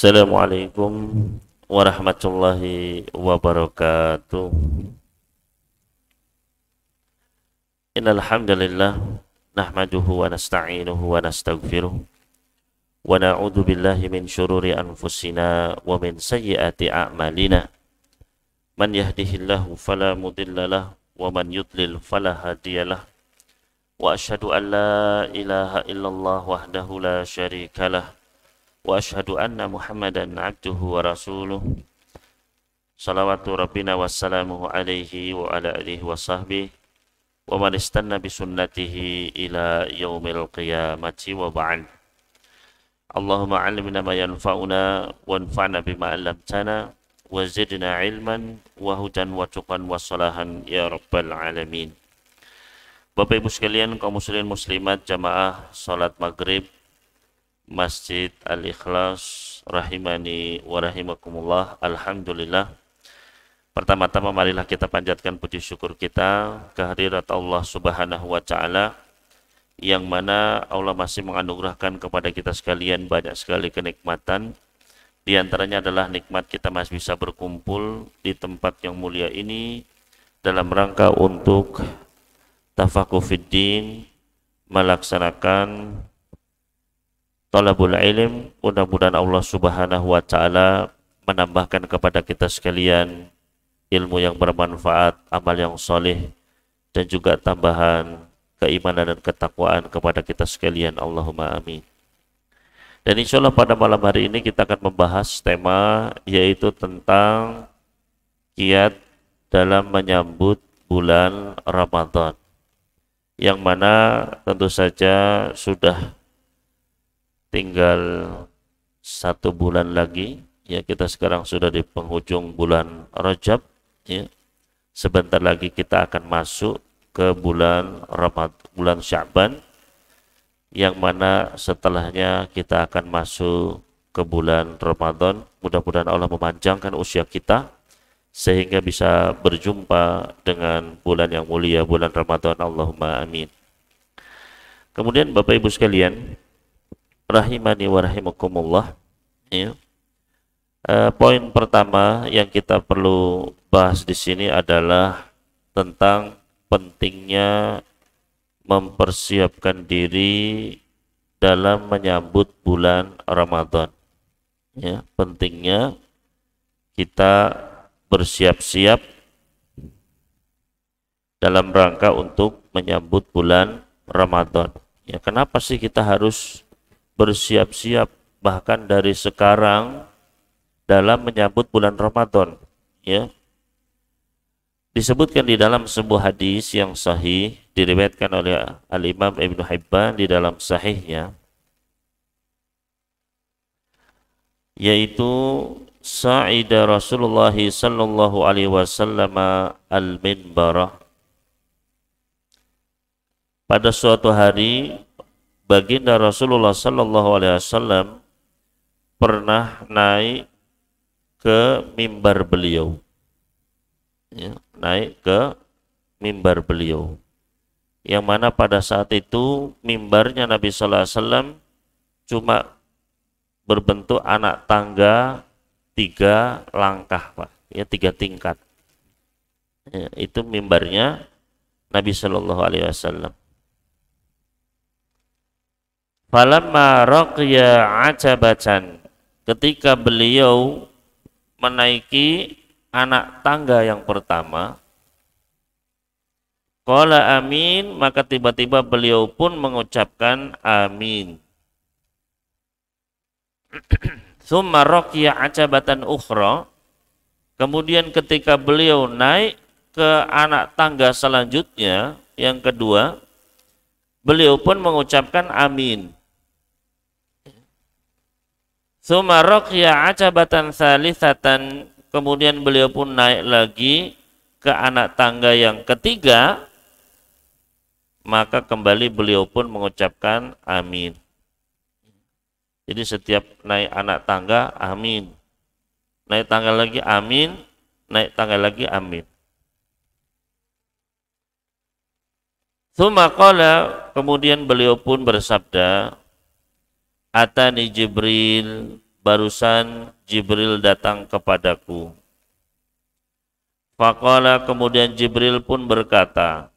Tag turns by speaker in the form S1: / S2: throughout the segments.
S1: Assalamualaikum warahmatullahi wabarakatuh. Innal hamdalillah nahmaduhu wa nasta'inuhu wa nastaghfiruh wa na'udzu billahi min syururi anfusina wa min sayyiati a'malina. Man yahdihillahu fala mudhillalah wa man yudlil fala hadiyalah. Wa asyhadu an la ilaha illallah wahdahu la syarikalah. Wa asyhadu anna Muhammadan abduhu wa rasuluh. Salawatu rabbina wassalamuhu alaihi wa ala alihi wa sahbihi wa man istanna bi sunnatihi ila yaumil qiyamati wa ba'd. Allahumma 'allimna ma yanfa'una wanfa'na bima 'allamtana wa zidna ilman wa hudan wa tuqan wa salahan ya rabbal alamin. Bapak Ibu sekalian, kaum muslimin muslimat jamaah salat maghrib Masjid Al-Ikhlas rahimani wa rahimakumullah. Alhamdulillah, pertama-tama marilah kita panjatkan puji syukur kita kehadirat Allah Subhanahu wa taala, yang mana Allah masih menganugerahkan kepada kita sekalian banyak sekali kenikmatan. Di antaranya adalah nikmat kita masih bisa berkumpul di tempat yang mulia ini dalam rangka untuk tafaqquh fiddin, melaksanakan talabul ilm. Mudah-mudahan Allah Subhanahu wa taala menambahkan kepada kita sekalian ilmu yang bermanfaat, amal yang soleh, dan juga tambahan keimanan dan ketakwaan kepada kita sekalian. Allahumma amin. Dan insya Allah pada malam hari ini kita akan membahas tema yaitu tentang kiat dalam menyambut bulan Ramadan, yang mana tentu saja sudah tinggal 1 bulan lagi, ya. Kita sekarang sudah di penghujung bulan Rajab, ya. Sebentar lagi kita akan masuk ke bulan Ramadan, bulan Sya'ban, yang mana setelahnya kita akan masuk ke bulan Ramadan. Mudah-mudahan Allah memanjangkan usia kita sehingga bisa berjumpa dengan bulan yang mulia, bulan Ramadan. Allahumma amin. Kemudian Bapak Ibu sekalian rahimani wa rahimakumullah, ya. Poin pertama yang kita perlu bahas di sini adalah tentang pentingnya mempersiapkan diri dalam menyambut bulan Ramadan, ya. Pentingnya kita bersiap-siap dalam rangka untuk menyambut bulan Ramadan. Ya, kenapa sih kita harus bersiap-siap bahkan dari sekarang dalam menyambut bulan Ramadan, ya? Disebutkan di dalam sebuah hadis yang sahih diriwayatkan oleh Al-Imam Ibnu Hibban di dalam sahihnya, yaitu sa'ida Rasulullah sallallahu alaihi wasallam al-minbarah. Pada suatu hari baginda Rasulullah sallallahu alaihi wasallam pernah naik ke mimbar beliau, ya, naik ke mimbar beliau, yang mana pada saat itu mimbarnya Nabi sallallahu alaihi wasallam cuma berbentuk anak tangga 3 langkah, Pak, ya, 3 tingkat, ya, itu mimbarnya Nabi sallallahu alaihi wasallam. Falamma raqiya ajabatan, ketika beliau menaiki anak tangga yang pertama, qala amin, maka tiba-tiba beliau pun mengucapkan amin. Tsumma raqiya ajabatan ukhra, kemudian ketika beliau naik ke anak tangga selanjutnya yang kedua, beliau pun mengucapkan amin. Tsumma raqiya ajabatan tsalitsatan, kemudian beliau pun naik lagi ke anak tangga yang ketiga, maka kembali beliau pun mengucapkan amin. Jadi setiap naik anak tangga amin, naik tangga lagi amin, naik tangga lagi amin. Tsumma qala, kemudian beliau pun bersabda, Atani Jibril, barusan Jibril datang kepadaku. Faqala, kemudian Jibril pun berkata,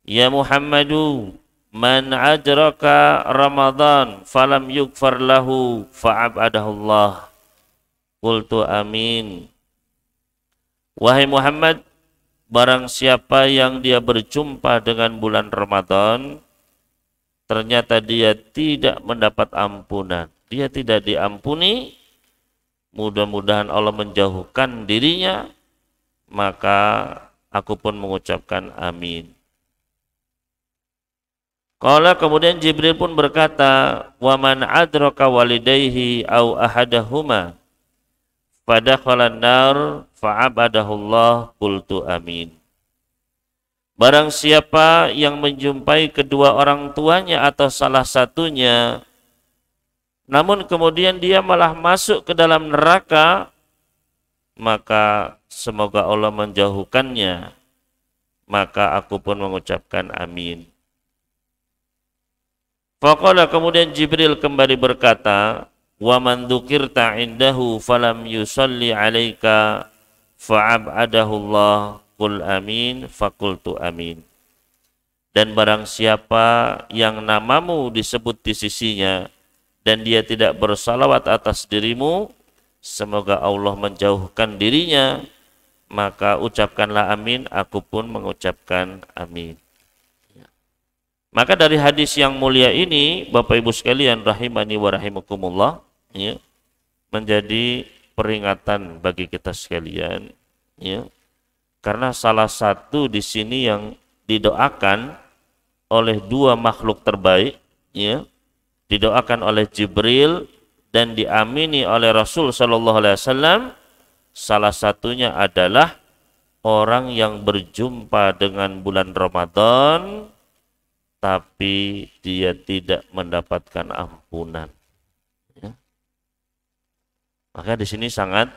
S1: ya Muhammadu, man ajraka Ramadan falam yugfar lahu fa'abadahullah. Qultu amin. Wahai Muhammad, barang siapa yang dia berjumpa dengan bulan Ramadan, ternyata dia tidak mendapat ampunan, dia tidak diampuni, mudah-mudahan Allah menjauhkan dirinya, maka aku pun mengucapkan amin. Qala, kemudian Jibril pun berkata, wa man adraka walidayhi au ahadahuma fadakhalan nar fa'abadahullah. Qultu amin. Barang siapa yang menjumpai kedua orang tuanya atau salah satunya, namun kemudian dia malah masuk ke dalam neraka, maka semoga Allah menjauhkannya, maka aku pun mengucapkan amin. Faqala, kemudian Jibril kembali berkata, wa man dzukirta indahu falam yusalli alaika fa'abadahullah. Qul amin. Faqultu amin. Dan barang siapa yang namamu disebut di sisinya dan dia tidak bersalawat atas dirimu, semoga Allah menjauhkan dirinya, maka ucapkanlah amin, aku pun mengucapkan amin. Maka dari hadis yang mulia ini, Bapak Ibu sekalian rahimani wa rahimakumullah, ya, menjadi peringatan bagi kita sekalian, ya. Karena salah satu di sini yang didoakan oleh dua makhluk terbaik, ya, didoakan oleh Jibril dan diamini oleh Rasul sallallahu alaihi wasallam, salah satunya adalah orang yang berjumpa dengan bulan Ramadan tapi dia tidak mendapatkan ampunan. Ya. Maka di sini sangat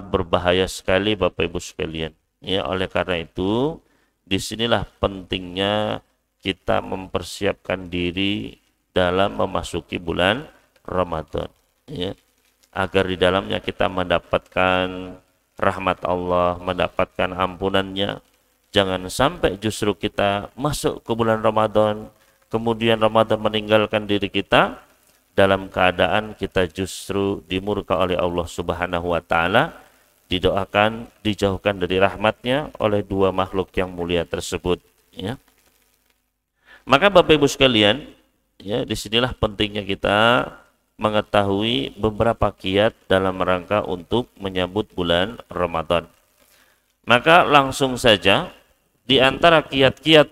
S1: berbahaya sekali Bapak Ibu sekalian. Ya, oleh karena itu, disinilah pentingnya kita mempersiapkan diri dalam memasuki bulan Ramadan. Ya. Agar di dalamnya kita mendapatkan rahmat Allah, mendapatkan ampunannya. Jangan sampai justru kita masuk ke bulan Ramadan, kemudian Ramadan meninggalkan diri kita, dalam keadaan kita justru dimurka oleh Allah Subhanahu wa Ta'ala, didoakan dijauhkan dari rahmatnya oleh dua makhluk yang mulia tersebut. Ya. Maka Bapak Ibu sekalian, ya, disinilah pentingnya kita mengetahui beberapa kiat dalam rangka untuk menyambut bulan Ramadan. Maka langsung saja, di antara kiat-kiat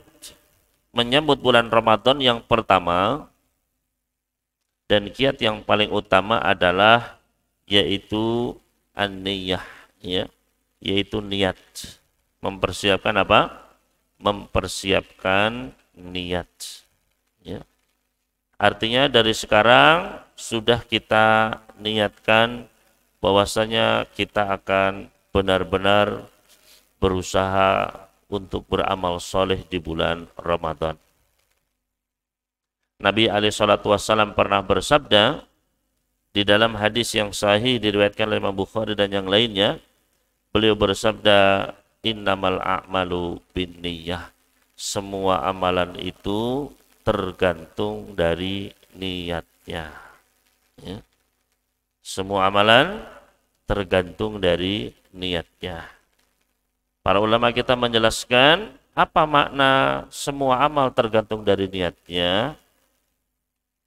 S1: menyambut bulan Ramadan yang pertama dan kiat yang paling utama adalah yaitu an-niyah, ya, yaitu niat. Mempersiapkan apa? Mempersiapkan niat. Ya. Artinya dari sekarang sudah kita niatkan bahwasanya kita akan benar-benar berusaha untuk beramal soleh di bulan Ramadan. Nabi SAW pernah bersabda di dalam hadis yang sahih diriwayatkan oleh Imam Bukhari dan yang lainnya, beliau bersabda, innamal a'malu binniyah. Semua amalan itu tergantung dari niatnya. Ya. Semua amalan tergantung dari niatnya. Para ulama kita menjelaskan apa makna semua amal tergantung dari niatnya.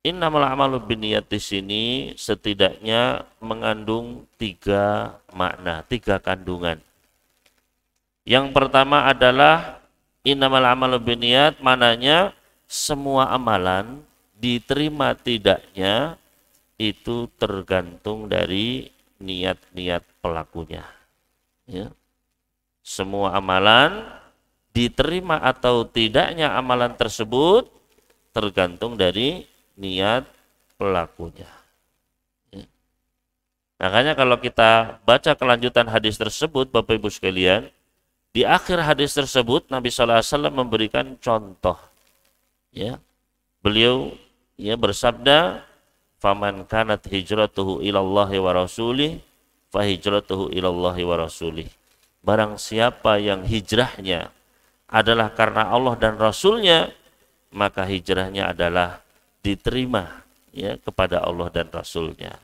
S1: Innamal a'malu binniyat di sini setidaknya mengandung 3 makna, 3 kandungan. Yang pertama adalah innamal a'malu binniyat, maknanya semua amalan diterima tidaknya itu tergantung dari niat-niat pelakunya. Ya. Semua amalan diterima atau tidaknya amalan tersebut tergantung dari niat pelakunya. Ya. Makanya kalau kita baca kelanjutan hadis tersebut, Bapak Ibu sekalian, di akhir hadis tersebut Nabi SAW memberikan contoh. Ya. Beliau ya bersabda, faman kanat hijratuhu ilallahi wa rasulih fa hijratuhu ilallahi wa rasulih. Barang siapa yang hijrahnya adalah karena Allah dan Rasulnya, maka hijrahnya adalah diterima ya kepada Allah dan Rasulnya.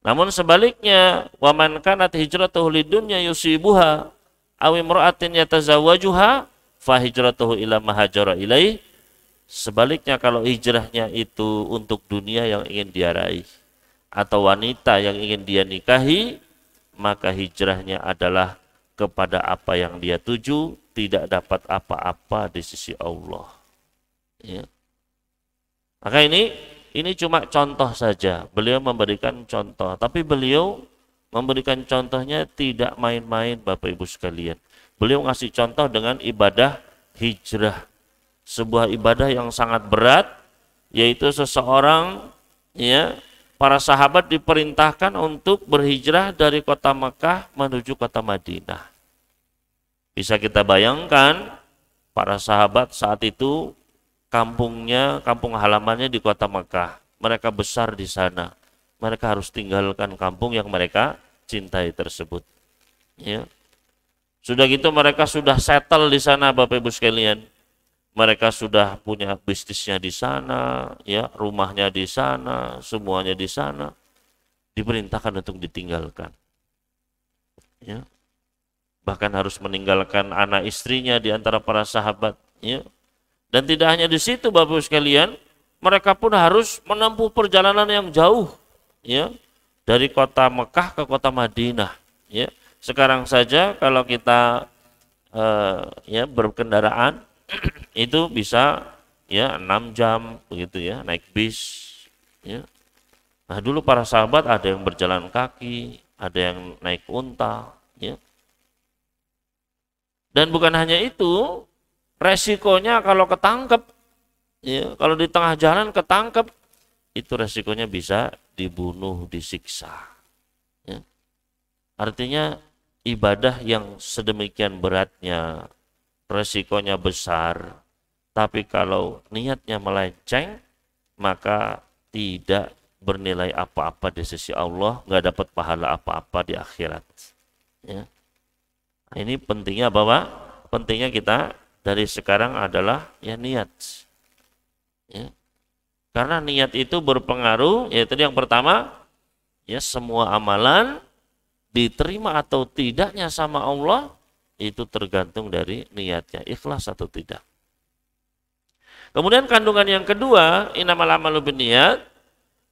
S1: Namun sebaliknya, waman kanat hijratuhu lidunya yusibuha aw imra'atin yatazawwajuha fa hijratuhu ila ma hajara ilaih. Sebaliknya, kalau hijrahnya itu untuk dunia yang ingin dia raih atau wanita yang ingin dia nikahi, maka hijrahnya adalah kepada apa yang dia tuju, tidak dapat apa-apa di sisi Allah. Ya. Maka ini cuma contoh saja. Beliau memberikan contoh, tapi beliau memberikan contohnya tidak main-main, Bapak Ibu sekalian. Beliau ngasih contoh dengan ibadah hijrah. Sebuah ibadah yang sangat berat, yaitu seseorang, ya, para sahabat diperintahkan untuk berhijrah dari kota Mekah menuju kota Madinah. Bisa kita bayangkan, para sahabat saat itu kampung halamannya di kota Mekah. Mereka besar di sana. Mereka harus tinggalkan kampung yang mereka cintai tersebut. Ya. Sudah gitu mereka sudah settle di sana, Bapak Ibu sekalian. Mereka sudah punya bisnisnya di sana, ya, rumahnya di sana, semuanya di sana. Diperintahkan untuk ditinggalkan. Ya. Bahkan harus meninggalkan anak istrinya di antara para sahabat. Ya. Dan tidak hanya di situ, Bapak Ibu sekalian, mereka pun harus menempuh perjalanan yang jauh, ya, dari kota Mekah ke kota Madinah. Ya. Sekarang saja kalau kita ya berkendaraan itu bisa ya 6 jam begitu ya, naik bis. Ya. Nah dulu para sahabat ada yang berjalan kaki, ada yang naik unta. Ya. Dan bukan hanya itu, resikonya kalau ketangkep, ya, kalau di tengah jalan ketangkep, itu resikonya bisa dibunuh, disiksa. Ya. Artinya ibadah yang sedemikian beratnya, resikonya besar, tapi kalau niatnya melenceng, maka tidak bernilai apa-apa di sisi Allah, nggak dapat pahala apa-apa di akhirat. Ya. Nah, ini pentingnya bahwa pentingnya kita dari sekarang adalah ya niat. Ya. Karena niat itu berpengaruh, yaitu yang pertama, ya semua amalan diterima atau tidaknya sama Allah itu tergantung dari niatnya, ikhlas atau tidak. Kemudian kandungan yang kedua, innamal a'malu binniyat,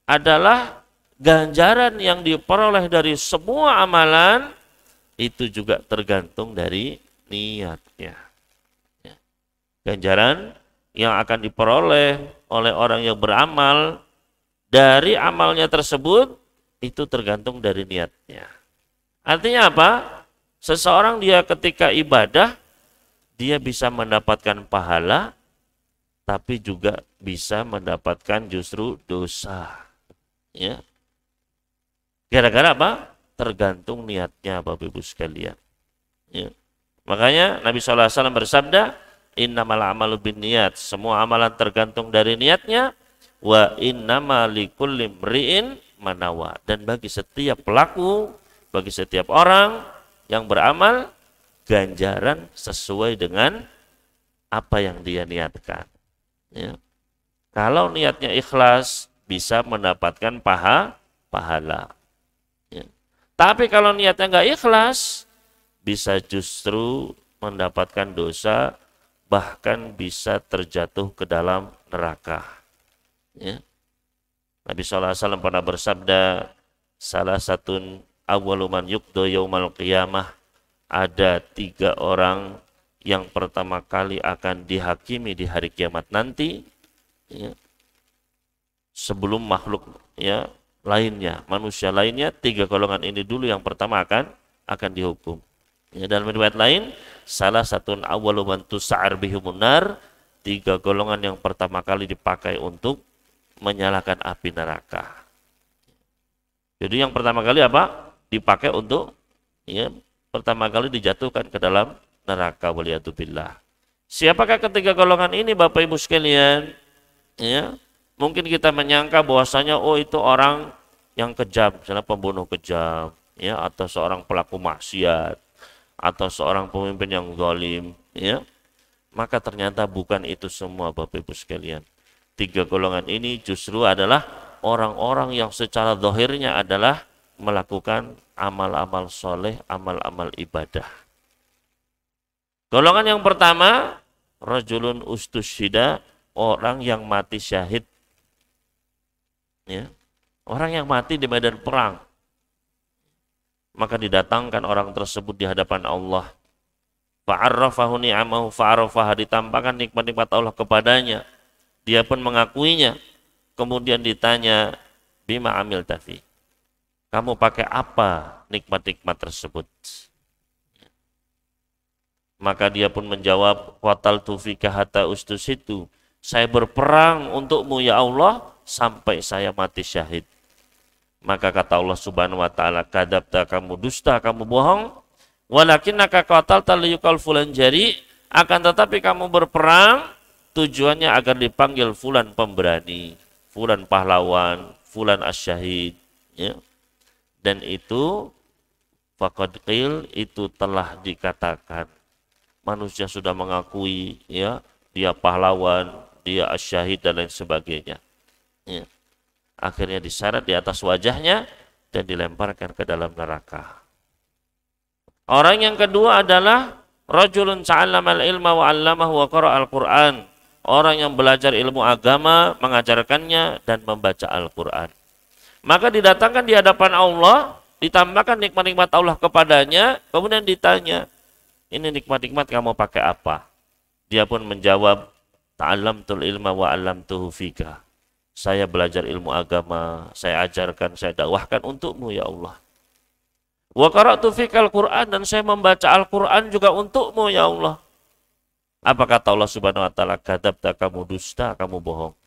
S1: adalah ganjaran yang diperoleh dari semua amalan itu juga tergantung dari niatnya. Ya. Ganjaran yang akan diperoleh oleh orang yang beramal dari amalnya tersebut itu tergantung dari niatnya. Artinya apa? Seseorang dia ketika ibadah, dia bisa mendapatkan pahala, tapi juga bisa mendapatkan justru dosa. Ya. Gara-gara apa? Tergantung niatnya, Bapak Ibu sekalian. Ya. Makanya Nabi SAW bersabda, innamal a'malu binniyat, semua amalan tergantung dari niatnya, wa innamal likulli imri'in manawa, dan bagi setiap pelaku, bagi setiap orang yang beramal, ganjaran sesuai dengan apa yang dia niatkan. Ya. Kalau niatnya ikhlas, bisa mendapatkan pahala. Ya. Tapi kalau niatnya nggak ikhlas, bisa justru mendapatkan dosa, bahkan bisa terjatuh ke dalam neraka. Ya. Nabi SAW pernah bersabda, salah satu awwalu man yuqda yaumal qiyamah, ada 3 orang yang pertama kali akan dihakimi di hari kiamat nanti, ya, sebelum makhluk ya lainnya, manusia lainnya. 3 golongan ini dulu yang pertama akan dihukum. Ya, dalam riwayat lain, salah satu awwalu man tus'ar bihumun nar, 3 golongan yang pertama kali dipakai untuk menyalakan api neraka. Jadi yang pertama kali apa? Dipakai untuk ya pertama kali dijatuhkan ke dalam neraka, waliyatubillah. Siapakah ketiga golongan ini, Bapak Ibu sekalian? Ya, Mungkin kita menyangka bahwasanya oh itu orang yang kejam, misalnya pembunuh kejam, ya, atau seorang pelaku maksiat, atau seorang pemimpin yang zalim, ya. Maka ternyata bukan itu semua, Bapak Ibu sekalian. Tiga golongan ini justru adalah orang-orang yang secara zahirnya adalah melakukan amal-amal soleh, amal-amal ibadah. Golongan yang pertama, rajulun ustusyhida, orang yang mati syahid. Ya. Orang yang mati di medan perang. Maka didatangkan orang tersebut di hadapan Allah. Fa'arrafahu ni'amahu fa'arrafaha, ditampakkan nikmat-nikmat Allah kepadanya. Dia pun mengakuinya. Kemudian ditanya, bima amil tafi. Kamu pakai apa nikmat-nikmat tersebut? Maka dia pun menjawab, qatal tufika hatta ustusitu. Saya berperang untukmu ya Allah sampai saya mati syahid. Maka kata Allah Subhanahu wa taala, kadzabta, kamu dusta, kamu bohong. Walakinnaka qatalta liyuqal fulan jari, akan tetapi kamu berperang tujuannya agar dipanggil fulan pemberani, fulan pahlawan, fulan asyahid, ya. Dan itu faqad qil, itu telah dikatakan. Manusia sudah mengakui, ya, dia pahlawan, dia asyahid dan lain sebagainya. Ya. Akhirnya diseret di atas wajahnya dan dilemparkan ke dalam neraka. Orang yang kedua adalah rajulun ta'allamal ilma wa 'allamahu wa qara'al Qur'an. Orang yang belajar ilmu agama, mengajarkannya dan membaca Al-Qur'an. Maka didatangkan di hadapan Allah, ditambahkan nikmat-nikmat Allah kepadanya, kemudian ditanya, ini nikmat-nikmat kamu pakai apa? Dia pun menjawab, ta'allamtul ilma wa 'allamtuhu fika. Saya belajar ilmu agama, saya ajarkan, saya dakwahkan untukmu ya Allah. Wa qara'tu fikal Qur'an, dan saya membaca Al-Qur'an juga untukmu ya Allah. Apa kata Allah Subhanahu wa taala? Kadzabta, kamu dusta, kamu bohong.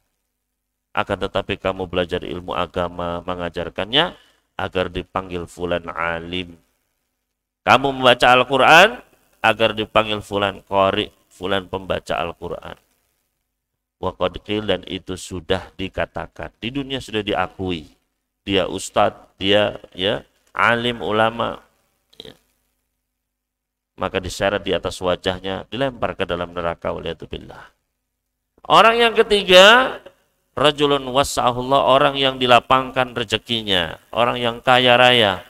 S1: Akan tetapi kamu belajar ilmu agama, mengajarkannya agar dipanggil fulan alim. Kamu membaca Al-Qur'an agar dipanggil fulan qari, fulan pembaca Al-Qur'an. Wa qad qil, dan itu sudah dikatakan. Di dunia sudah diakui. Dia ustadz, dia ya alim, ulama, ya. Maka diseret di atas wajahnya, dilempar ke dalam neraka, waliyatubillah. Orang yang ketiga, rajulun wasa'ahullah, orang yang dilapangkan rezekinya, orang yang kaya raya,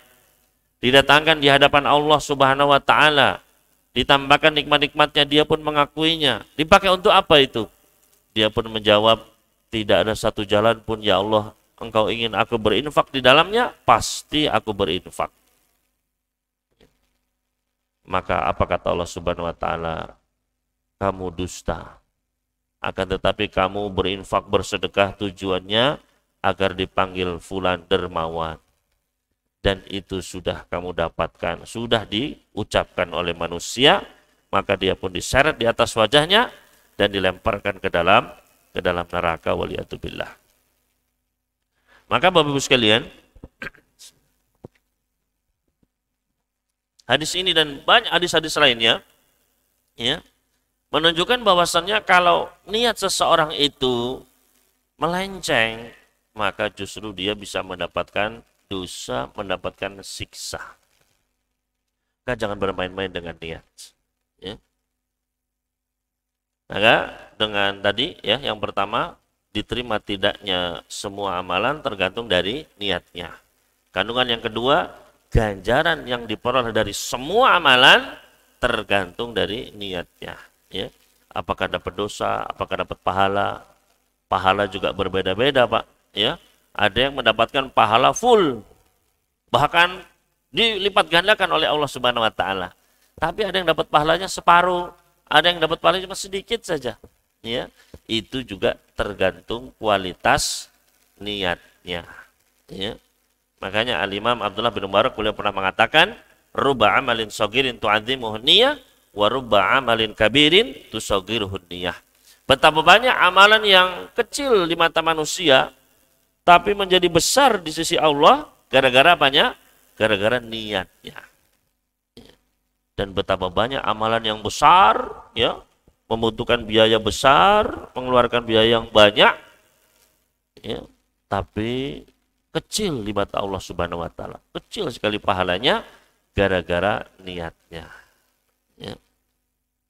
S1: didatangkan di hadapan Allah Subhanahu wa taala, ditambahkan nikmat-nikmatnya, dia pun mengakuinya. Dipakai untuk apa itu? Dia pun menjawab, tidak ada satu jalan pun ya Allah, engkau ingin aku berinfak di dalamnya, pasti aku berinfak. Maka apa kata Allah Subhanahu wa taala? Kamu dusta. Akan tetapi kamu berinfak, bersedekah tujuannya agar dipanggil fulan dermawan. Dan itu sudah kamu dapatkan, sudah diucapkan oleh manusia, maka dia pun diseret di atas wajahnya dan dilemparkan ke dalam neraka, waliyatubillah. Maka Bapak Ibu sekalian, hadis ini dan banyak hadis-hadis lainnya, ya, menunjukkan bahwasannya kalau niat seseorang itu melenceng, maka justru dia bisa mendapatkan dosa, mendapatkan siksa. Maka jangan bermain-main dengan niat. Ya. Maka dengan tadi, ya, yang pertama, diterima tidaknya semua amalan tergantung dari niatnya. Kandungan yang kedua, ganjaran yang diperoleh dari semua amalan tergantung dari niatnya. Ya. Apakah dapat dosa, apakah dapat pahala? Pahala juga berbeda-beda, Pak. Ya. Ada yang mendapatkan pahala full, bahkan dilipat gandakan oleh Allah Subhanahu wa taala. Tapi ada yang dapat pahalanya separuh, ada yang dapat pahalanya cuma sedikit saja. Ya, itu juga tergantung kualitas niatnya. Ya. Makanya Al-Imam Abdullah bin Mubarak beliau pernah mengatakan, rubba amalin sagirin tu'adzimuhu niyah wa rubba amalin kabirin tusaggiruhu niyah. Betapa banyak amalan yang kecil di mata manusia tapi menjadi besar di sisi Allah gara-gara apanya? Gara-gara niatnya. Dan betapa banyak amalan yang besar, ya, membutuhkan biaya besar, mengeluarkan biaya yang banyak, ya, tapi kecil di mata Allah Subhanahu wa taala. Kecil sekali pahalanya gara-gara niatnya. Ya.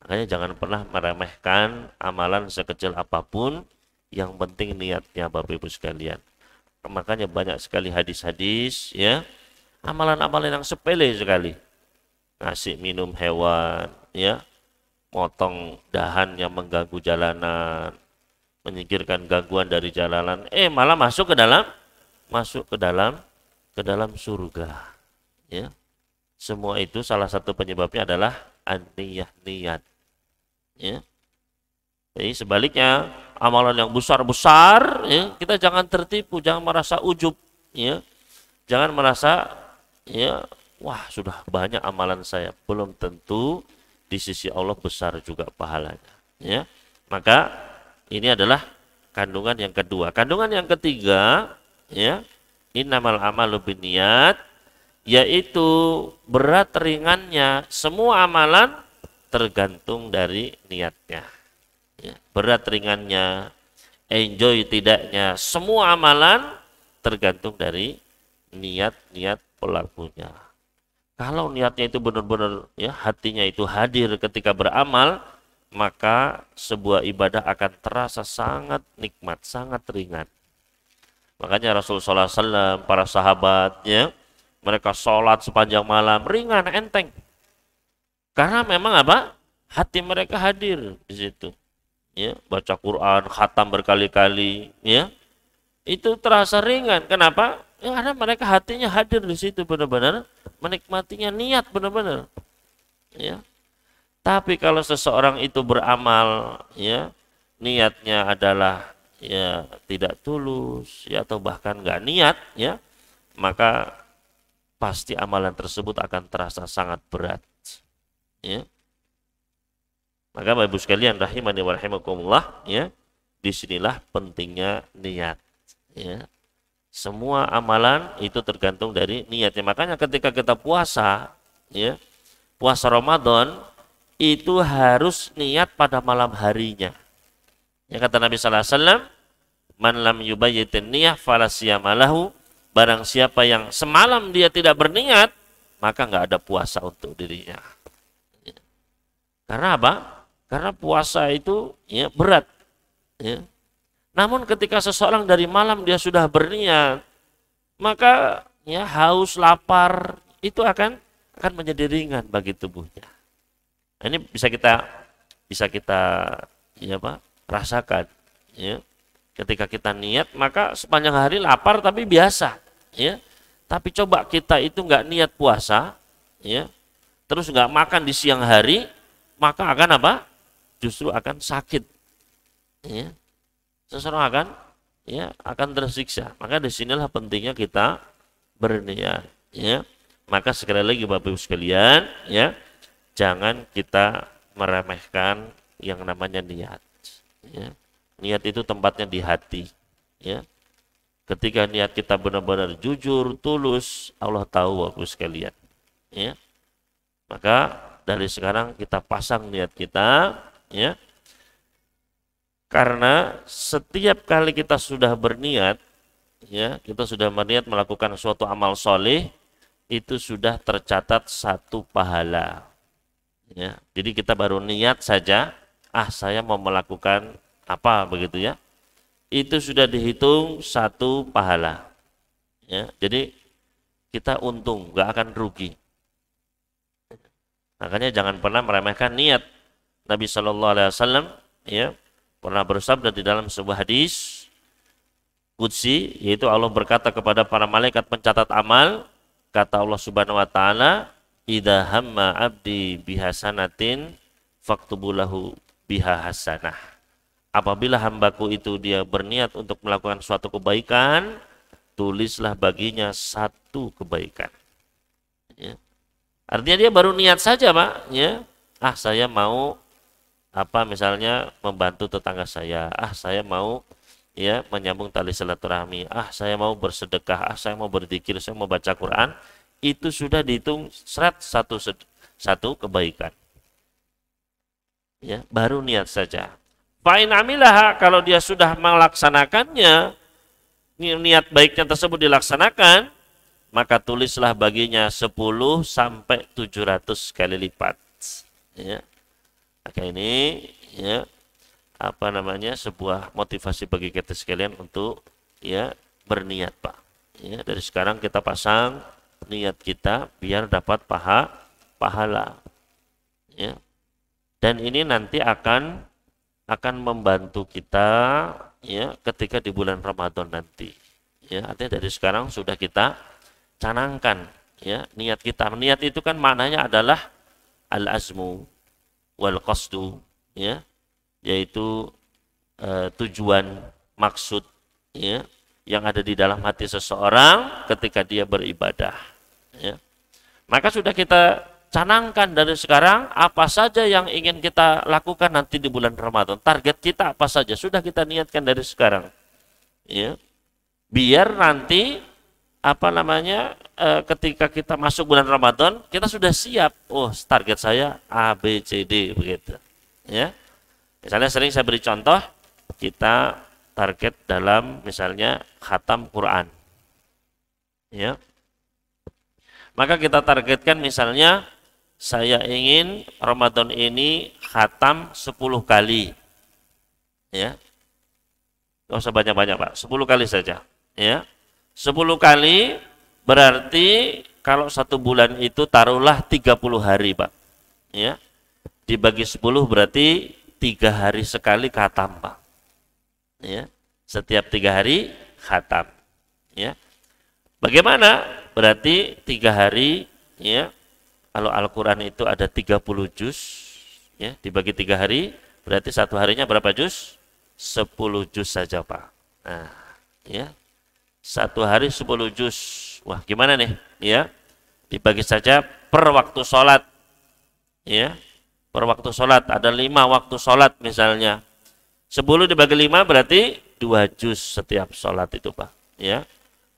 S1: Makanya jangan pernah meremehkan amalan sekecil apapun, yang penting niatnya Bapak Ibu sekalian. Makanya banyak sekali hadis-hadis ya, amalan-amalan yang sepele sekali. Ngasih minum hewan, ya, motong dahan yang mengganggu jalanan, menyingkirkan gangguan dari jalanan, malah masuk ke dalam surga. Ya. Semua itu salah satu penyebabnya adalah an-niyah, niat. Ya. Jadi sebaliknya, amalan yang besar-besar, ya, kita jangan tertipu, jangan merasa ujub, ya. Jangan merasa, ya, wah sudah banyak amalan saya, belum tentu di sisi Allah besar juga pahalanya. Ya. Maka ini adalah kandungan yang kedua. Kandungan yang ketiga, ya, innamal amalu binniyat, yaitu berat ringannya semua amalan tergantung dari niatnya. Ya, berat ringannya, enjoy tidaknya, semua amalan tergantung dari niat-niat pelakunya. Kalau niatnya itu benar-benar, ya, hatinya itu hadir ketika beramal, maka sebuah ibadah akan terasa sangat nikmat, sangat ringan. Makanya Rasulullah SAW, para sahabatnya, mereka sholat sepanjang malam, ringan, enteng. Karena memang apa? Hati mereka hadir di situ. Ya, baca Quran, khatam berkali-kali, ya, itu terasa ringan. Kenapa? Ya, karena mereka hatinya hadir di situ, benar-benar menikmatinya, niat benar-benar. Ya. Tapi kalau seseorang itu beramal, ya, niatnya adalah, ya, tidak tulus, ya, atau bahkan nggak niat, ya, maka pasti amalan tersebut akan terasa sangat berat. Ya. Maka Bapak Ibu sekalian rahimani wa rahimakumullah, ya, disinilah pentingnya niat. Ya. Semua amalan itu tergantung dari niatnya. Makanya ketika kita puasa, ya, puasa Ramadan itu harus niat pada malam harinya. Ya, kata Nabi sallallahu alaihi wasallam, man lam yubayyitin niyah fala siyamalahu, barang siapa yang semalam dia tidak berniat, maka nggak ada puasa untuk dirinya. Ya. Karena apa? Karena puasa itu, ya, berat. Ya. Namun ketika seseorang dari malam dia sudah berniat, maka, ya, haus, lapar itu akan menjadi ringan bagi tubuhnya. Nah, ini bisa kita ya, Pak, rasakan. Ya. Ketika kita niat, maka sepanjang hari lapar tapi biasa. Ya. Tapi coba kita itu nggak niat puasa, ya, terus nggak makan di siang hari, maka akan apa? Justru akan sakit. Ya. Seseorang akan tersiksa. Maka disinilah pentingnya kita berniat. Ya. Maka sekali lagi Bapak Ibu sekalian, ya, jangan kita meremehkan yang namanya niat. Ya. Niat itu tempatnya di hati. Ya. Ketika niat kita benar-benar jujur, tulus, Allah tahu Bapak Ibu sekalian. Ya. Maka dari sekarang kita pasang niat kita, ya. Karena setiap kali kita sudah berniat, ya, kita sudah berniat melakukan suatu amal soleh, itu sudah tercatat satu pahala. Ya, jadi kita baru niat saja, saya mau melakukan apa begitu, ya, itu sudah dihitung satu pahala. Ya, jadi kita untung, nggak akan rugi. Makanya jangan pernah meremehkan niat. Nabi Shallallahu Alaihi Wasallam, ya, pernah bersabda di dalam sebuah hadis qudsi, yaitu Allah berkata kepada para malaikat pencatat amal, kata Allah Subhanahu wa taala, idza hamma abdi bihasanatin faktubulahu biha hasanah. Apabila hambaku itu dia berniat untuk melakukan suatu kebaikan, tulislah baginya satu kebaikan. Ya. Artinya dia baru niat saja, Pak, ya. Saya mau misalnya membantu tetangga saya, saya mau, ya, menyambung tali silaturahmi, saya mau bersedekah, saya mau berzikir, saya mau baca Quran, itu sudah dihitung satu kebaikan. Ya, baru niat saja. Fa'in amilah, kalau dia sudah melaksanakannya, niat baiknya tersebut dilaksanakan, maka tulislah baginya 10 sampai 700 kali lipat. Ya. Maka ini ya apa namanya sebuah motivasi bagi kita sekalian untuk ya berniat, Pak. Ya, dari sekarang kita pasang niat kita biar dapat pahala. Ya. Dan ini nanti akan membantu kita ya ketika di bulan Ramadan nanti. Ya, artinya dari sekarang sudah kita canangkan ya niat kita. Niat itu kan maknanya adalah al-azmu wal qasdu ya, yaitu tujuan, maksud ya yang ada di dalam hati seseorang ketika dia beribadah ya. Maka sudah kita canangkan dari sekarang apa saja yang ingin kita lakukan nanti di bulan Ramadan. Target kita apa saja sudah kita niatkan dari sekarang ya. Biar nanti apa namanya ketika kita masuk bulan Ramadan kita sudah siap. Oh, target saya A, B, C, D begitu. Ya. Misalnya sering saya beri contoh, kita target dalam misalnya khatam Quran. Ya. Maka kita targetkan misalnya saya ingin Ramadan ini khatam 10 kali. Ya. Enggak usah banyak-banyak, Pak. 10 kali saja. Ya. 10 kali berarti kalau 1 bulan itu taruhlah 30 hari, Pak. Ya. Dibagi 10 berarti 3 hari sekali khatam, Pak. Ya. Setiap 3 hari khatam. Ya. Bagaimana? Berarti 3 hari ya. Kalau Al-Qur'an itu ada 30 juz, ya, dibagi 3 hari berarti 1 harinya berapa juz? 10 juz saja, Pak. Nah, ya. 1 hari 10 juz. Wah, gimana nih? Ya, dibagi saja per waktu sholat. Ya, per waktu sholat. Ada 5 waktu sholat misalnya. 10 dibagi 5 berarti 2 juz setiap sholat itu, Pak. Ya,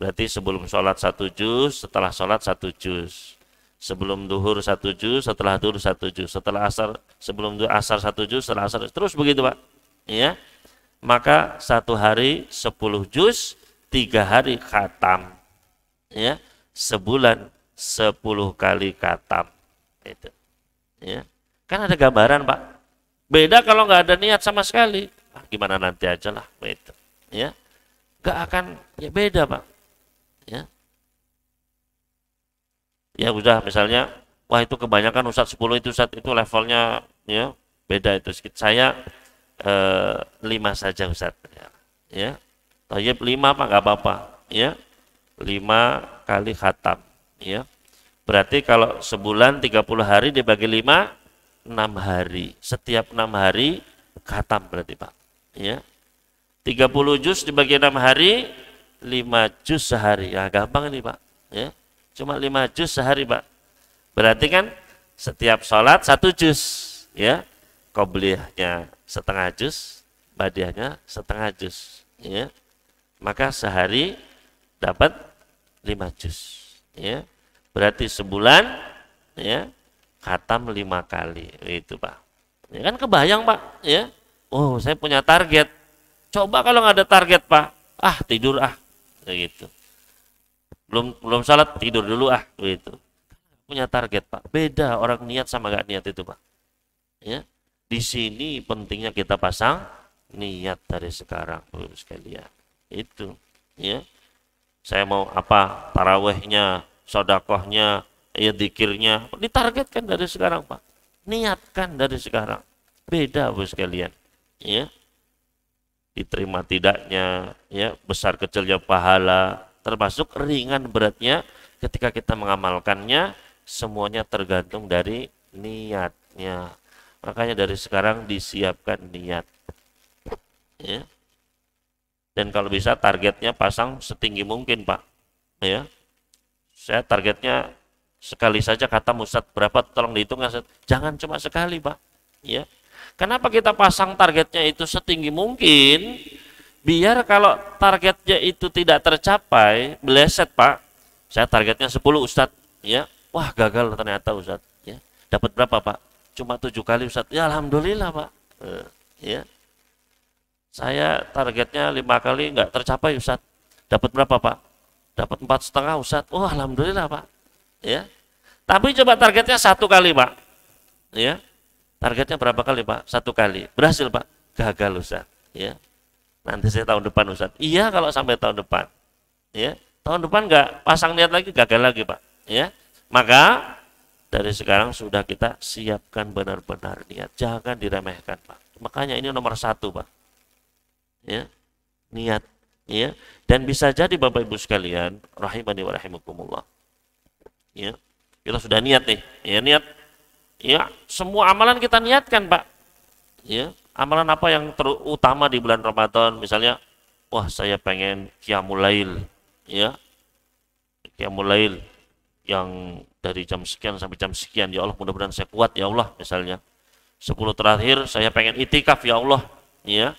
S1: berarti sebelum sholat 1 juz, setelah sholat 1 juz. Sebelum duhur 1 juz, setelah duhur 1 juz. Setelah asar, sebelum asar 1 juz, setelah asar. Terus begitu, Pak. Ya, maka 1 hari 10 juz. 3 hari khatam ya, sebulan 10 kali khatam itu ya. Kan ada gambaran, Pak. Beda kalau nggak ada niat sama sekali. Gimana nanti aja lah itu ya, nggak akan ya, beda, Pak ya. Ya udah misalnya wah itu kebanyakan Ustadz 10 itu Ustadz itu levelnya ya beda itu sedikit. Saya 5 saja Ustadz ya. Tayyib 5 apa nggak apa-apa ya, 5 kali khatam ya. Berarti kalau sebulan 30 hari dibagi 5, 6 hari. Setiap 6 hari khatam berarti, Pak ya. 30 juz dibagi 6 hari 5 juz sehari. Ya gampang ini, Pak ya. Cuma 5 juz sehari, Pak. Berarti kan setiap sholat 1 juz ya. Qobliyahnya setengah juz, badiahnya setengah juz ya. Maka sehari dapat 5 juz ya. Berarti sebulan ya khatam 5 kali itu, Pak. Ya kan kebayang, Pak ya. Oh, saya punya target. Coba kalau nggak ada target, Pak. Ah, tidur ah. Begitu. Belum salat tidur dulu ah, begitu. Punya target, Pak. Beda orang niat sama nggak niat itu, Pak. Ya. Di sini pentingnya kita pasang niat dari sekarang, Bapak sekalian. Itu ya, saya mau apa, tarawehnya, sodakohnya, ya zikirnya, ditargetkan dari sekarang, Pak. Niatkan dari sekarang. Beda, Bapak sekalian ya. Diterima tidaknya ya, besar kecilnya pahala, termasuk ringan beratnya ketika kita mengamalkannya, semuanya tergantung dari niatnya. Makanya dari sekarang disiapkan niat ya. Dan kalau bisa targetnya pasang setinggi mungkin, Pak ya. Saya targetnya sekali saja kata Ustadz, berapa tolong dihitung ya. Jangan cuma sekali, Pak ya. Kenapa kita pasang targetnya itu setinggi mungkin? Biar kalau targetnya itu tidak tercapai, meleset, Pak. Saya targetnya 10 Ustadz ya. Wah, gagal ternyata Ustadz ya. Dapat berapa, Pak? Cuma 7 kali Ustadz. Ya alhamdulillah, Pak ya. Saya targetnya 5 kali nggak tercapai Ustadz. Dapat berapa Pak? Dapat 4,5 Ustaz. Oh alhamdulillah Pak. Ya. Tapi coba targetnya 1 kali Pak. Ya. Targetnya berapa kali Pak? 1 kali. Berhasil Pak? Gagal Ustaz. Ya. Nanti saya tahun depan Ustaz. Iya kalau sampai tahun depan. Ya. Tahun depan nggak pasang niat lagi, gagal lagi Pak. Ya. Maka dari sekarang sudah kita siapkan benar-benar niat. Jangan diremehkan Pak. Makanya ini nomor 1 Pak. Ya. Niat. Ya. Dan bisa jadi Bapak Ibu sekalian, rahimani wa rahimakumullah. Ya. Kita sudah niat nih. Ya, niat. Ya, semua amalan kita niatkan Pak. Ya. Amalan apa yang terutama di bulan Ramadan, misalnya, wah saya pengen qiyamul lail. Ya. Qiyamul lail yang dari jam sekian sampai jam sekian, ya Allah mudah-mudahan saya kuat ya Allah, misalnya 10 terakhir saya pengen itikaf ya Allah, ya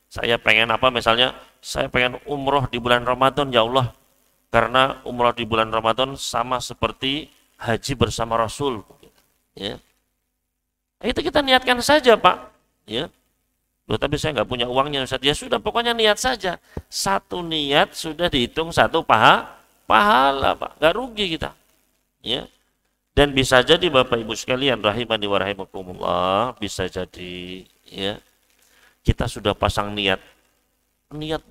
S1: saya pengen apa, misalnya saya pengen umroh di bulan Ramadan ya Allah, karena umroh di bulan Ramadan sama seperti haji bersama Rasul, ya itu kita niatkan saja Pak, ya loh tapi saya nggak punya uangnya Ustaz, ya sudah pokoknya niat saja, 1 niat sudah dihitung 1 pahala Pak, nggak rugi kita. Ya. Dan bisa jadi Bapak Ibu sekalian rahimani wa rahimakumullah, bisa jadi ya kita sudah pasang niat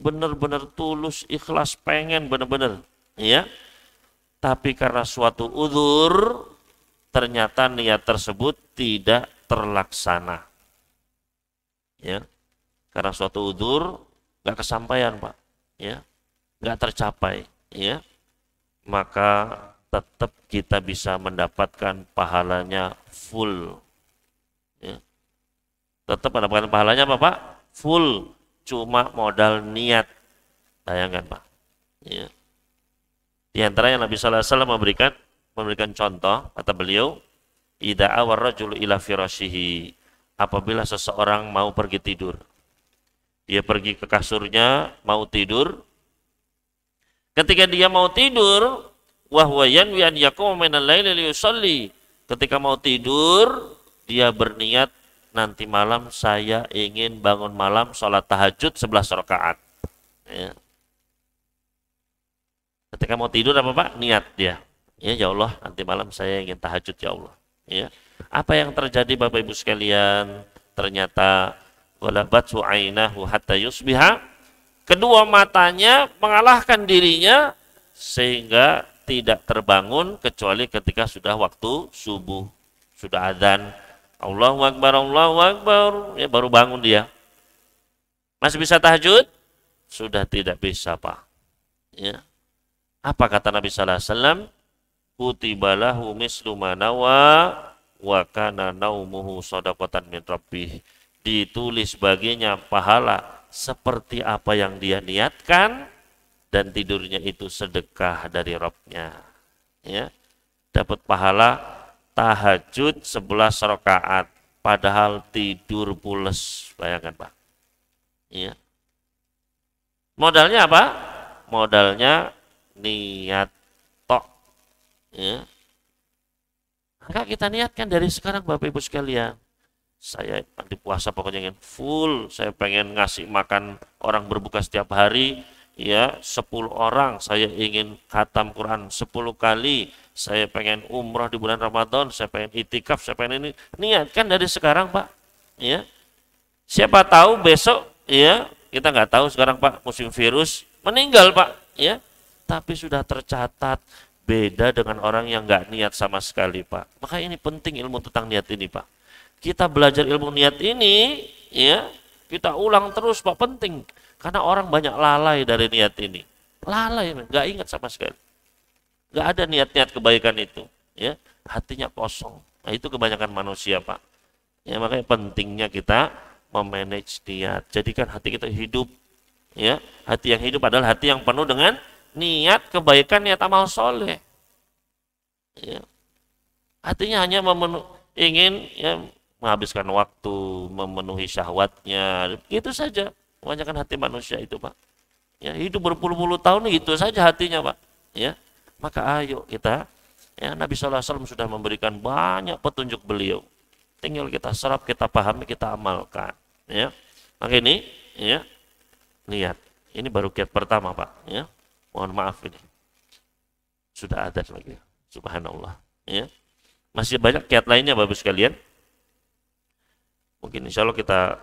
S1: benar-benar tulus, ikhlas, pengen benar-benar ya, tapi karena suatu uzur ternyata niat tersebut tidak terlaksana ya, karena suatu uzur nggak kesampaian Pak ya, nggak tercapai ya, maka tetap kita bisa mendapatkan pahalanya full. Ya. Tetap mendapatkan pahalanya apa Pak? Full. Cuma modal niat. Bayangkan Pak. Ya. Di antara yang Nabi Sallallahu Alaihi Wasallam memberikan contoh, kata beliau, idza awar rajulu ila firashihi, apabila seseorang mau pergi tidur. Dia pergi ke kasurnya, mau tidur. Ketika dia mau tidur, wahwa yanwi an yaquma minal laili liyusalli. Ketika mau tidur, dia berniat nanti malam saya ingin bangun malam sholat tahajud 11 rakaat. Ya. Ketika mau tidur apa Pak? Niat dia. Ya Allah, nanti malam saya ingin tahajud ya Allah. Ya. Apa yang terjadi Bapak Ibu sekalian? Ternyata walabathu ainahu hatta yusbiha. Kedua matanya mengalahkan dirinya sehingga tidak terbangun kecuali ketika sudah waktu subuh, sudah adzan, Allahu Akbar, ya baru bangun dia. Masih bisa tahajud? Sudah tidak bisa Pak. Ya. Apa kata Nabi Sallallahu Alaihi Wasallam? Kutiba lahu mislu ma nawa wa kana naumuhu shadaqatan min rabbih. Ditulis baginya pahala seperti apa yang dia niatkan, dan tidurnya itu sedekah dari Rabb-nya. Ya. Dapat pahala tahajud 11 rakaat padahal tidur pules. Bayangkan Pak. Ya. Modalnya apa? Modalnya niat tok. Ya. Maka kita niatkan dari sekarang Bapak Ibu sekalian. Saya nanti puasa pokoknya ingin full, saya pengen ngasih makan orang berbuka setiap hari. Ya, 10 orang saya ingin khatam Quran 10 kali, saya pengen umroh di bulan Ramadan, saya pengen itikaf, saya pengen ini. Niatkan dari sekarang Pak. Ya. Siapa tahu besok ya, kita nggak tahu sekarang Pak, musim virus meninggal Pak, ya. Tapi sudah tercatat, beda dengan orang yang nggak niat sama sekali Pak. Maka ini penting ilmu tentang niat ini Pak. Kita belajar ilmu niat ini ya, kita ulang terus Pak, penting. Karena orang banyak lalai dari niat ini. Lalai, nggak ingat sama sekali. Nggak ada niat-niat kebaikan itu. Ya, hatinya kosong. Nah itu kebanyakan manusia Pak. Ya makanya pentingnya kita memanage niat. Jadikan hati kita hidup. Ya, hati yang hidup adalah hati yang penuh dengan niat kebaikan, niat amal soleh. Ya. Hatinya hanya ingin ya, menghabiskan waktu, memenuhi syahwatnya, gitu saja. Kebanyakan hati manusia itu Pak. Ya, hidup berpuluh-puluh tahun itu saja hatinya Pak. Ya, maka ayo kita, ya Nabi SAW sudah memberikan banyak petunjuk beliau. Tinggal kita serap, kita pahami, kita amalkan. Ya, maka ini, ya niat. Ini baru kiat pertama Pak. Ya. Mohon maaf ini. Sudah adzan lagi. Subhanallah. Ya. Masih banyak kiat lainnya Bapak sekalian. Mungkin insya Allah kita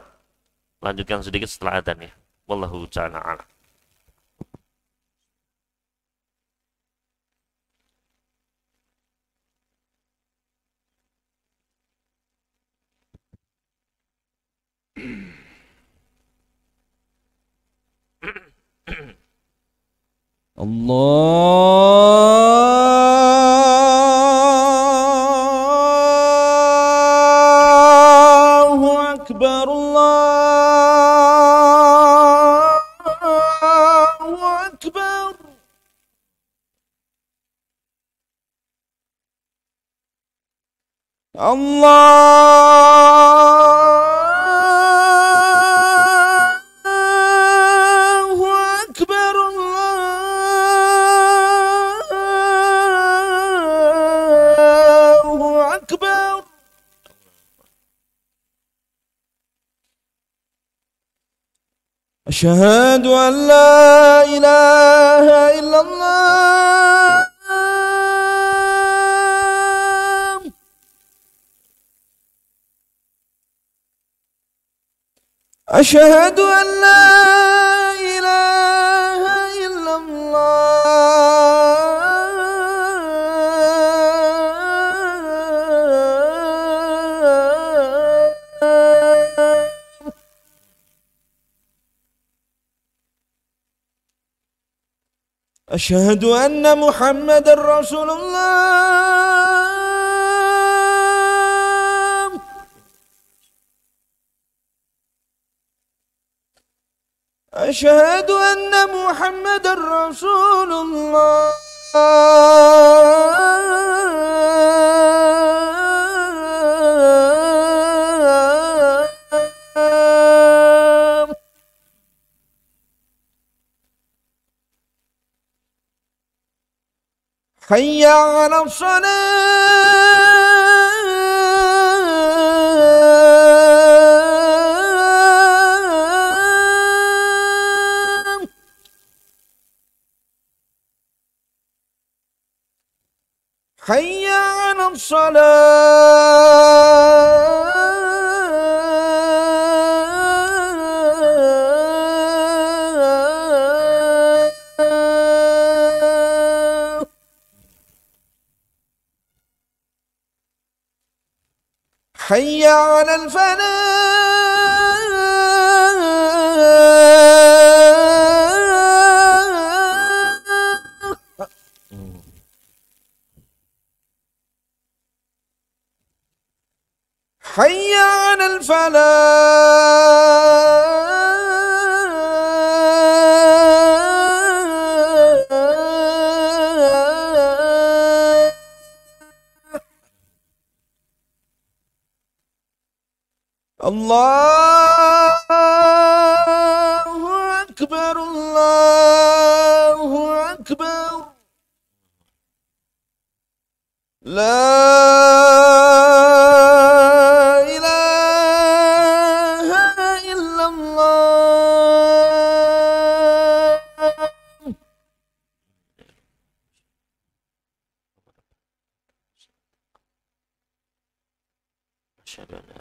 S1: lanjutkan sedikit setelah adzan ya. Wallahu ta'ala a'lam.
S2: Allahu Akbar, Allahu Akbar. Allahu Akbar, Allahu Akbar. أشهد أن لا إله إلا الله. أشهد أن لا إله إلا الله. أشهد أن محمد رسول الله. أشهد أن محمد رسول الله. حي على الصلاة. حي على الصلاة. حي على الفلاح. حي على الفلاح. الله أكبر، الله أكبر. لا إله إلا الله.
S1: أشهد أن لا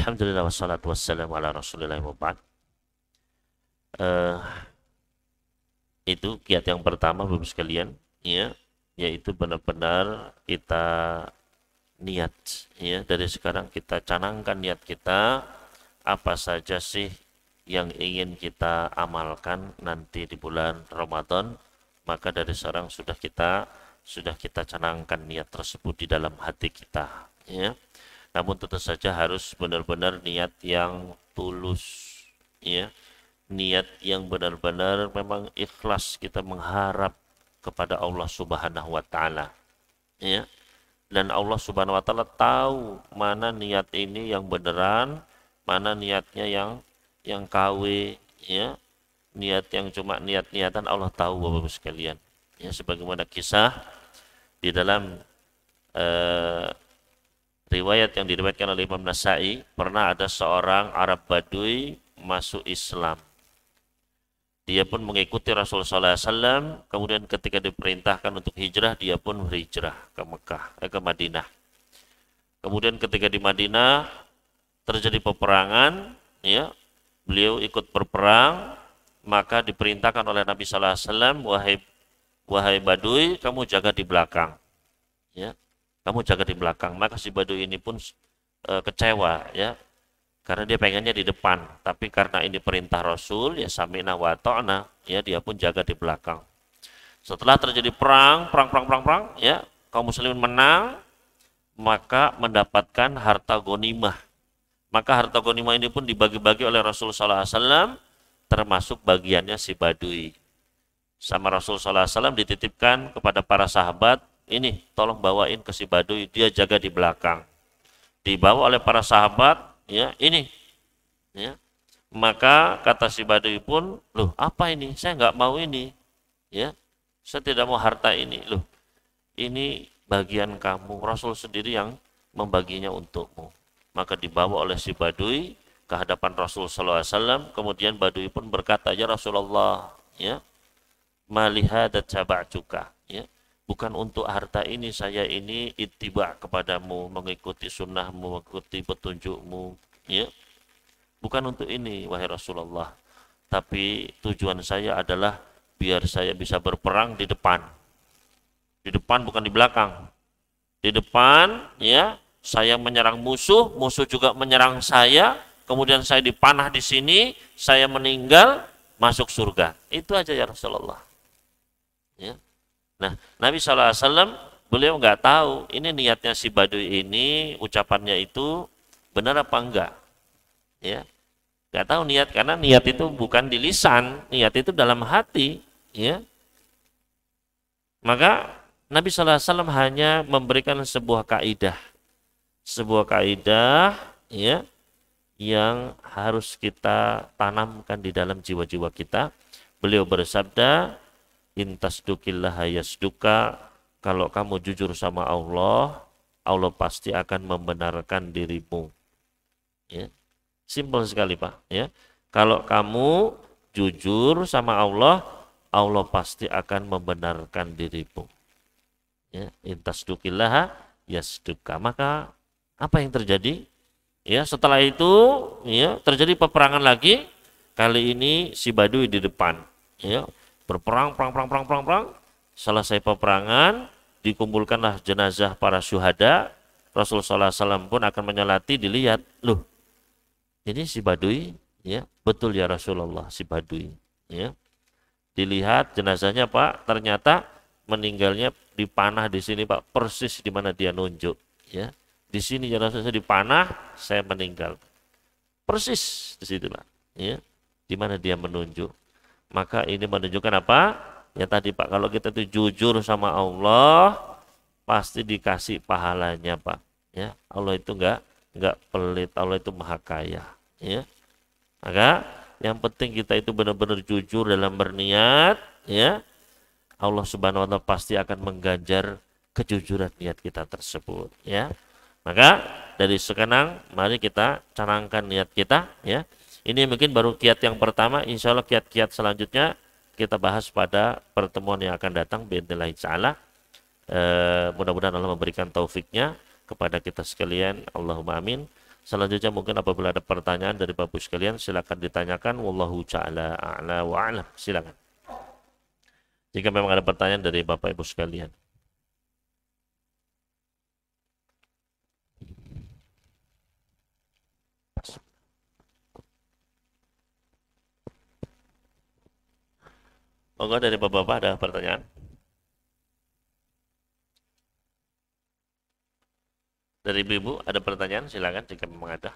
S1: Alhamdulillah wassalatu wassalamu ala rasulillah wa ba'd. Itu kiat yang pertama Bapak sekalian ya, yaitu benar-benar kita niat ya, dari sekarang kita canangkan niat kita apa saja sih yang ingin kita amalkan nanti di bulan Ramadan, maka dari sekarang sudah kita canangkan niat tersebut di dalam hati kita ya. Namun tentu saja harus benar-benar niat yang tulus ya, niat yang benar-benar memang ikhlas kita mengharap kepada Allah Subhanahu wa taala ya. Dan Allah Subhanahu wa taala tahu mana niat ini yang beneran, mana niatnya yang KW ya. Niat yang cuma niat-niatan Allah tahu Bapak-Bapak sekalian. Ya, sebagaimana kisah di dalam eh, riwayat yang diriwayatkan oleh Imam Nasai, pernah ada seorang Arab Badui masuk Islam. Dia pun mengikuti Rasulullah SAW, kemudian ketika diperintahkan untuk hijrah, dia pun hijrah ke ke Madinah. Kemudian ketika di Madinah terjadi peperangan, ya, beliau ikut berperang, maka diperintahkan oleh Nabi SAW, wahai Badui, kamu jaga di belakang, ya, kamu jaga di belakang. Maka si Badui ini pun kecewa, ya, karena dia pengennya di depan, tapi karena ini perintah Rasul, ya sami'na wa ta'na, ya dia pun jaga di belakang. Setelah terjadi perang, ya, kaum muslimin menang, maka mendapatkan harta ghanimah. Maka harta ghanimah ini pun dibagi-bagi oleh Rasulullah SAW, termasuk bagiannya si Badui. Sama Rasulullah SAW dititipkan kepada para sahabat, ini tolong bawain ke si Badui, dia jaga di belakang. Dibawa oleh para sahabat, ya ini, ya, maka kata si Badui pun, loh apa ini, saya nggak mau ini, ya, saya tidak mau harta ini, loh ini bagian kamu, Rasul sendiri yang membaginya untukmu. Maka dibawa oleh si Badui ke hadapan Rasul SAW, kemudian Badui pun berkata, ya Rasulullah, ya, malihadat taba'tuka, ya, bukan untuk harta ini saya ini ittiba kepadamu, mengikuti sunnahmu, mengikuti petunjukmu, ya, bukan untuk ini wahai Rasulullah, tapi tujuan saya adalah biar saya bisa berperang di depan bukan di belakang, di depan, ya, saya menyerang musuh, musuh juga menyerang saya, kemudian saya dipanah di sini, saya meninggal, masuk surga, itu aja ya Rasulullah, ya. Nah, Nabi SAW beliau nggak tahu ini niatnya si Badui ini, ucapannya itu benar apa enggak, ya, nggak tahu niat, karena niat itu bukan di lisan, niat itu dalam hati, ya. Maka Nabi SAW hanya memberikan sebuah kaidah, ya, yang harus kita tanamkan di dalam jiwa-jiwa kita. Beliau bersabda, intasdukillaha yasduka, kalau kamu jujur sama Allah, Allah pasti akan membenarkan dirimu, ya. Simpel sekali Pak, ya. Kalau kamu jujur sama Allah, Allah pasti akan membenarkan dirimu, ya. Intasdukillaha yasduka. Maka apa yang terjadi, ya, setelah itu, ya, terjadi peperangan lagi. Kali ini si Badui di depan, ya, berperang, perang. Selesai peperangan, dikumpulkanlah jenazah para syuhada. Rasulullah SAW pun akan menyolati, dilihat, loh, ini si Badui, ya, betul ya Rasulullah, si Badui, ya. Dilihat jenazahnya Pak, ternyata meninggalnya dipanah di sini Pak, persis di mana dia nunjuk, ya. Di sini jenazahnya dipanah, saya meninggal, persis di situ Pak, ya, di mana dia menunjuk. Maka ini menunjukkan apa? Ya tadi Pak, kalau kita itu jujur sama Allah, pasti dikasih pahalanya Pak. Ya, Allah itu enggak pelit, Allah itu maha kaya. Ya, maka yang penting kita itu benar-benar jujur dalam berniat. Ya, Allah Subhanahu Wa Taala pasti akan mengganjar kejujuran niat kita tersebut. Ya, maka dari sekarang mari kita canangkan niat kita. Ya. Ini mungkin baru kiat yang pertama, insya Allah kiat-kiat selanjutnya kita bahas pada pertemuan yang akan datang, biidznillah ta'ala. Mudah-mudahan Allah memberikan taufiknya kepada kita sekalian, Allahumma amin. Selanjutnya mungkin apabila ada pertanyaan dari Bapak sekalian, silakan ditanyakan. Wallahu ta'ala a'la wa a'lam. Silakan. Jika memang ada pertanyaan dari Bapak Ibu sekalian. Monggo dari Bapak-Bapak ada pertanyaan? Dari Ibu ada pertanyaan? Silakan jika memang ada.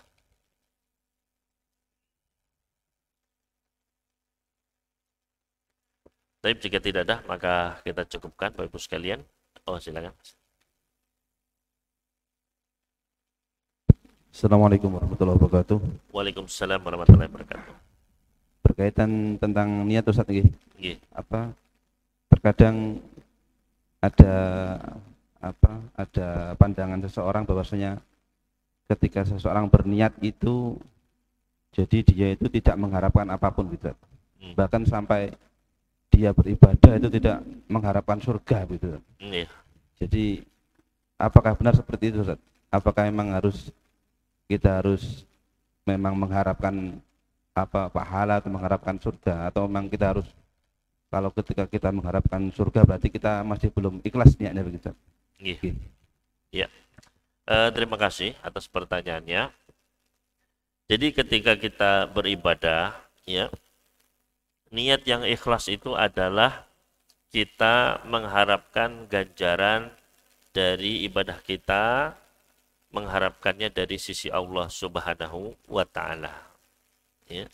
S1: Tapi jika tidak ada, maka kita cukupkan Bapak Ibu sekalian. Oh, silakan.
S3: Assalamualaikum warahmatullahi wabarakatuh.
S1: Waalaikumsalam warahmatullahi wabarakatuh.
S3: Berkaitan tentang niat Ustaz nggih.
S1: Nggih.
S3: Apa terkadang ada ada pandangan seseorang bahwasanya ketika seseorang berniat itu jadi dia itu tidak mengharapkan apapun gitu. Bahkan sampai dia beribadah itu tidak mengharapkan surga gitu. Jadi apakah benar seperti itu, Ustaz? Apakah memang kita harus memang mengharapkan pahala atau mengharapkan surga, atau memang kita harus, kalau ketika kita mengharapkan surga berarti kita masih belum ikhlas niatnya begitu?
S1: Ya. Terima kasih atas pertanyaannya. Jadi ketika kita beribadah, ya, niat yang ikhlas itu adalah kita mengharapkan ganjaran dari ibadah kita, mengharapkannya dari sisi Allah Subhanahu wa Ta'ala. Ya.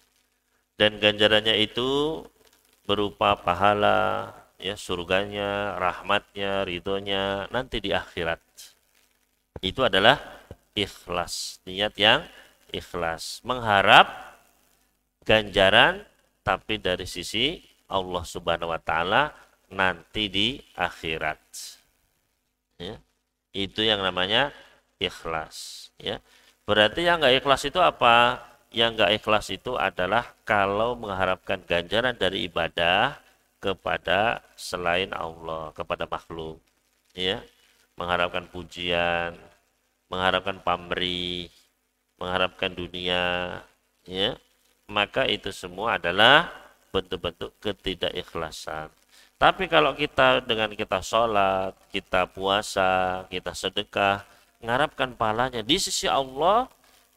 S1: Dan ganjarannya itu berupa pahala, ya, surganya, rahmatnya, ridhonya nanti di akhirat. Itu adalah ikhlas, niat yang ikhlas, mengharap ganjaran tapi dari sisi Allah Subhanahu wa Ta'ala nanti di akhirat. Ya. Itu yang namanya ikhlas. Ya. Berarti yang nggak ikhlas itu apa? Yang nggak ikhlas itu adalah kalau mengharapkan ganjaran dari ibadah kepada selain Allah, kepada makhluk, ya, mengharapkan pujian, mengharapkan pamrih, mengharapkan dunia, ya, maka itu semua adalah bentuk-bentuk ketidakikhlasan. Tapi kalau kita dengan kita sholat, kita puasa, kita sedekah, mengharapkan pahalanya di sisi Allah,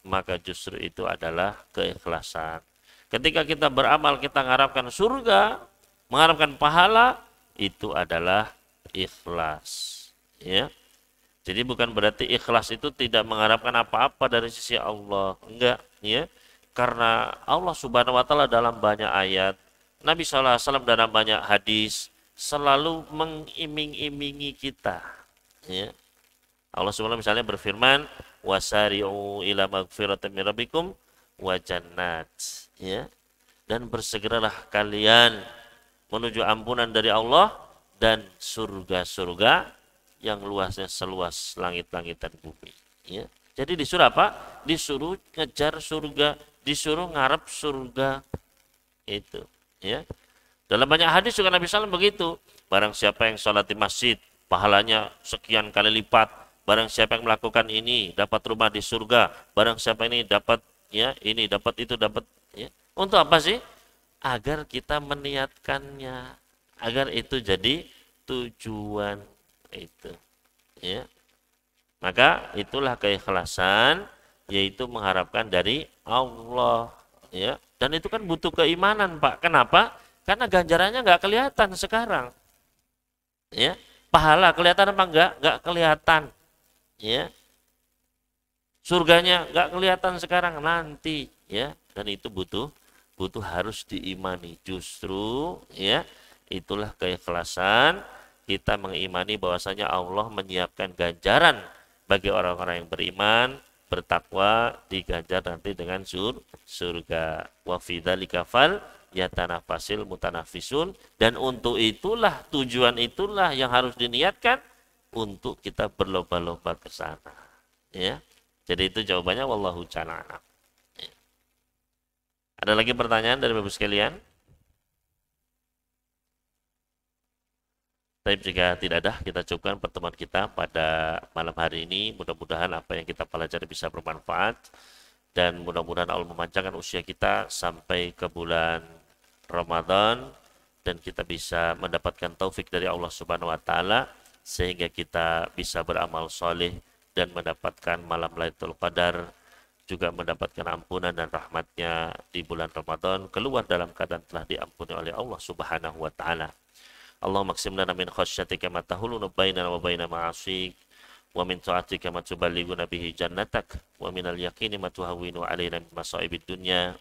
S1: maka justru itu adalah keikhlasan. Ketika kita beramal, kita mengharapkan surga, mengharapkan pahala, itu adalah ikhlas. Ya. Jadi bukan berarti ikhlas itu tidak mengharapkan apa-apa dari sisi Allah. Enggak. Ya. Karena Allah Subhanahu wa Ta'ala dalam banyak ayat, Nabi SAW dalam banyak hadis, selalu mengiming-imingi kita. Ya. Allah Subhanahu misalnya berfirman, wasari'u ila magfiratin min rabbikum wa jannat, ya, dan bersegeralah kalian menuju ampunan dari Allah dan surga-surga yang luasnya seluas langit-langit dan bumi, ya. Jadi disuruh apa? Disuruh ngejar surga, disuruh ngarep surga, itu, ya. Dalam banyak hadis juga Nabi SAW begitu, barang siapa yang sholat di masjid pahalanya sekian kali lipat, barang siapa yang melakukan ini dapat rumah di surga, barang siapa ini dapat, ya, ini dapat, itu dapat, ya. Untuk apa sih? Agar kita meniatkannya, agar itu jadi tujuan itu, ya. Maka itulah keikhlasan, yaitu mengharapkan dari Allah, ya. Dan itu kan butuh keimanan, Pak. Kenapa? Karena ganjarannya nggak kelihatan sekarang, ya. Pahala kelihatan apa enggak? Nggak kelihatan. Ya, surganya nggak kelihatan sekarang, nanti, ya. Dan itu butuh harus diimani. Justru, ya, itulah keikhlasan, kita mengimani bahwasanya Allah menyiapkan ganjaran bagi orang-orang yang beriman, bertakwa, diganjar nanti dengan surga. Wa fi dzalika fal yatanafasil mutanafisun, dan untuk itulah, tujuan itulah yang harus diniatkan untuk kita berlomba-lomba ke sana, ya. Jadi itu jawabannya, wallahu ta'ala a'lam. Ya. Ada lagi pertanyaan dari Bapak sekalian? Tapi jika tidak ada, kita cukupkan pertemuan kita pada malam hari ini. Mudah-mudahan apa yang kita pelajari bisa bermanfaat, dan mudah-mudahan Allah memanjangkan usia kita sampai ke bulan Ramadan, dan kita bisa mendapatkan taufik dari Allah Subhanahu wa Ta'ala, sehingga kita bisa beramal soleh dan mendapatkan malam Lailatul Qadar, juga mendapatkan ampunan dan rahmatnya di bulan Ramadan, keluar dalam keadaan telah diampuni oleh Allah Subhanahu wa Ta'ala. Allahumma qsim lana min khasyatika ma tahulu bainana wa baina ma'asik, wa min ta'atika ma tuballighuna bihi jannatak, wa min al-yaqini ma tuhawwinu alaina min masa'ibid dunya.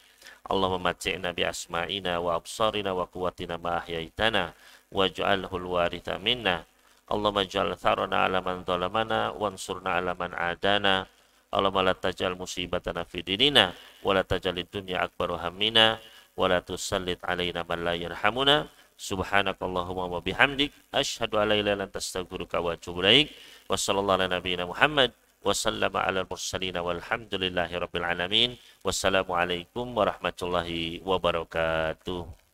S1: Allahumma mat'ina bi asma'ina wa absarina wa quwwatina ma ahyaitana waj'alhu al-waritha minna. Allahumma ja'al tharana ala man zalamana wansurna ala man adana. Allahumma la taj'al musibatana fi dinina wa la taj'alid dunya akbaru hammina wa la tusallit alaina man la yarhamuna. Subhanakallahumma wa bihamdik asyhadu an la ilaha illa anta astaghfiruka wa atubu ilaik. Wassallallahu ala nabiyyina Muhammad wasallama ala mursalin walhamdulillahi rabbil alamin. Wassalamualaikum warahmatullahi wabarakatuh.